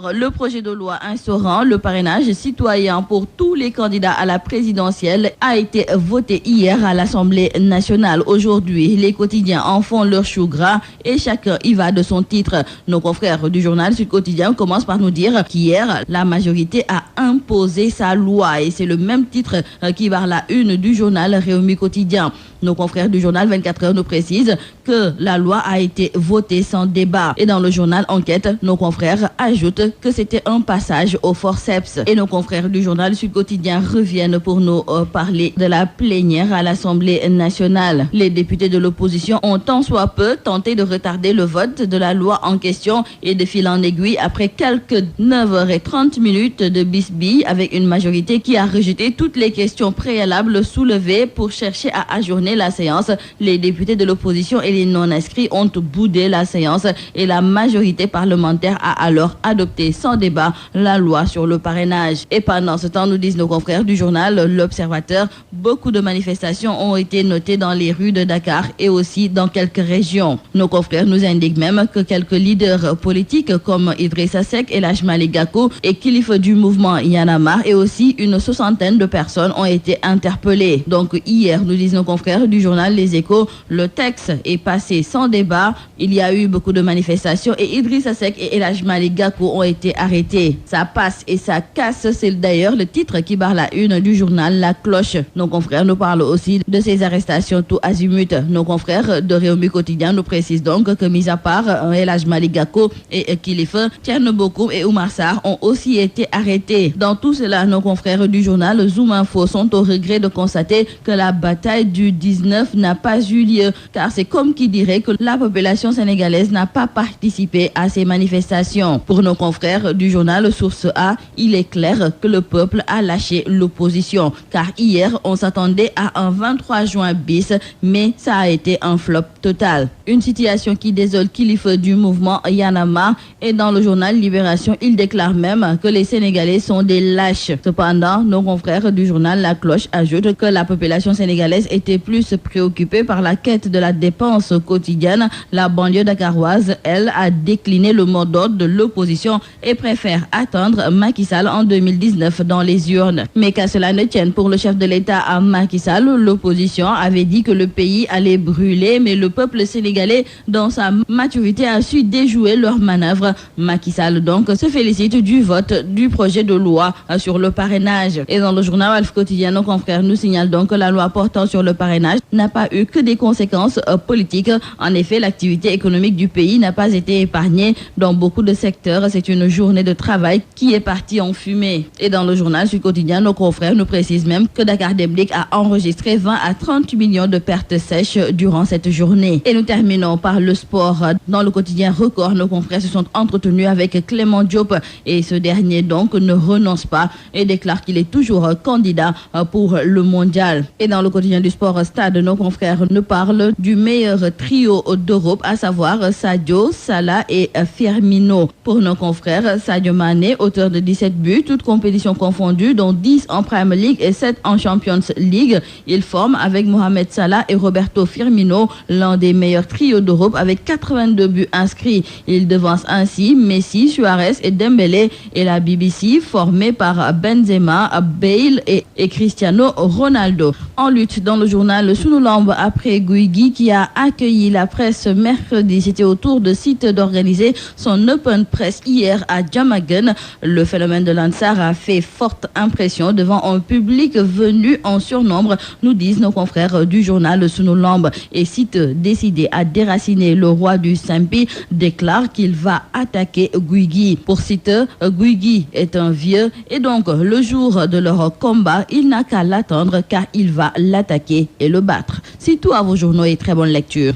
Le projet de loi instaurant le parrainage citoyen pour tous les candidats à la présidentielle a été voté hier à l'Assemblée nationale. Aujourd'hui, les quotidiens en font leur chou gras et chacun y va de son titre. Nos confrères du journal Sud Quotidien commencent par nous dire qu'hier, la majorité a imposé sa loi et c'est le même titre qui barre la une du journal Rewmi Quotidien. Nos confrères du journal 24 heures nous précisent que la loi a été votée sans débat. Et dans le journal Enquête, nos confrères ajoutent que c'était un passage au forceps. Et nos confrères du journal Sud Quotidien reviennent pour nous parler de la plénière à l'Assemblée nationale. Les députés de l'opposition ont tant soit peu tenté de retarder le vote de la loi en question et de fil en aiguille après quelques 9h30 de bisbille avec une majorité qui a rejeté toutes les questions préalables soulevées pour chercher à ajourner la séance. Les députés de l'opposition et les non-inscrits ont boudé la séance et la majorité parlementaire a alors adopté sans débat la loi sur le parrainage. Et pendant ce temps, nous disent nos confrères du journal L'Observateur, beaucoup de manifestations ont été notées dans les rues de Dakar et aussi dans quelques régions. Nos confrères nous indiquent même que quelques leaders politiques comme Idrissa Seck, El Hadji Malick Gakou et Kilifeu du mouvement Y en a marre et aussi une 60aine de personnes ont été interpellées. Donc hier, nous disent nos confrères du journal Les Échos, le texte est passé sans débat. Il y a eu beaucoup de manifestations et Idrissa Seck et El Hadji Malick Gakou ont été arrêtés. Ça passe et ça casse, c'est d'ailleurs le titre qui barre la une du journal La Cloche. Nos confrères nous parlent aussi de ces arrestations tout azimut. Nos confrères de Rewmi Quotidien nous précisent donc que mis à part El Hadji Malick Gakou et Kilifeu, Thierno Bocoum et Oumar Sarr ont aussi été arrêtés. Dans tout cela, nos confrères du journal Zoom Info sont au regret de constater que la bataille du 19 n'a pas eu lieu, car c'est comme qui dirait que la population sénégalaise n'a pas participé à ces manifestations. Pour nos confrères du journal Source A, il est clair que le peuple a lâché l'opposition, car hier on s'attendait à un 23 juin bis, mais ça a été un flop total. Une situation qui désole Kilifeu du mouvement Y en a marre, et dans le journal Libération, il déclare même que les Sénégalais sont des lâches. Cependant, nos confrères du journal La Cloche ajoutent que la population sénégalaise était plus préoccupée par la quête de la dépense quotidienne. La banlieue dakaroise, elle, a décliné le mot d'ordre de l'opposition et préfère attendre Macky Sall en 2019 dans les urnes. Mais qu'à cela ne tienne, pour le chef de l'État à Macky Sall, l'opposition avait dit que le pays allait brûler, mais le peuple sénégalais, dans sa maturité, a su déjouer leur manœuvre. Macky Sall donc se félicite du vote du projet de loi sur le parrainage. Et dans le journal Walf Quotidien, nos confrères nous signalent donc que la loi portant sur le parrainage n'a pas eu que des conséquences politiques. En effet, l'activité économique du pays n'a pas été épargnée. Dans beaucoup de secteurs, c'est une journée de travail qui est partie en fumée. Et dans le journal Sud Quotidien, nos confrères nous précisent même que Dakar Dem Dikk a enregistré 20 à 30 millions de pertes sèches durant cette journée. Et nous terminons par le sport. Dans le quotidien Record, nos confrères se sont entretenus avec Clément Diop et ce dernier donc ne renonce pas et déclare qu'il est toujours candidat pour le mondial. Et dans le quotidien du sport Stade, nos confrères nous parlent du meilleur trio d'Europe, à savoir Sadio, Salah et Firmino. Pour nos confrères, Sadio Mané, auteur de 17 buts, toutes compétitions confondues, dont 10 en Premier League et 7 en Champions League. Il forme avec Mohamed Salah et Roberto Firmino l'un des meilleurs trios d'Europe avec 82 buts inscrits. Il devance ainsi Messi, Suarez et Dembélé et la BBC formée par Benzema, Bale et Cristiano Ronaldo. En lutte dans le journal Sunu Lamb après Guigui qui a accueilli la presse mercredi. C'était au tour de Site d'organiser son open press hier à Diamaguène. Le phénomène de Lansar a fait forte impression devant un public venu en surnombre, nous disent nos confrères du journal Sunu Lamb. Et Site, décidé à déraciner le roi du Sampi, déclare qu'il va attaquer Guigui. Pour Site, Guigui est un vieux et donc le jour de leur combat, il n'a qu'à l'attendre car il va l'attaquer et le battre. C'est tout à vos journaux et très bonne lecture.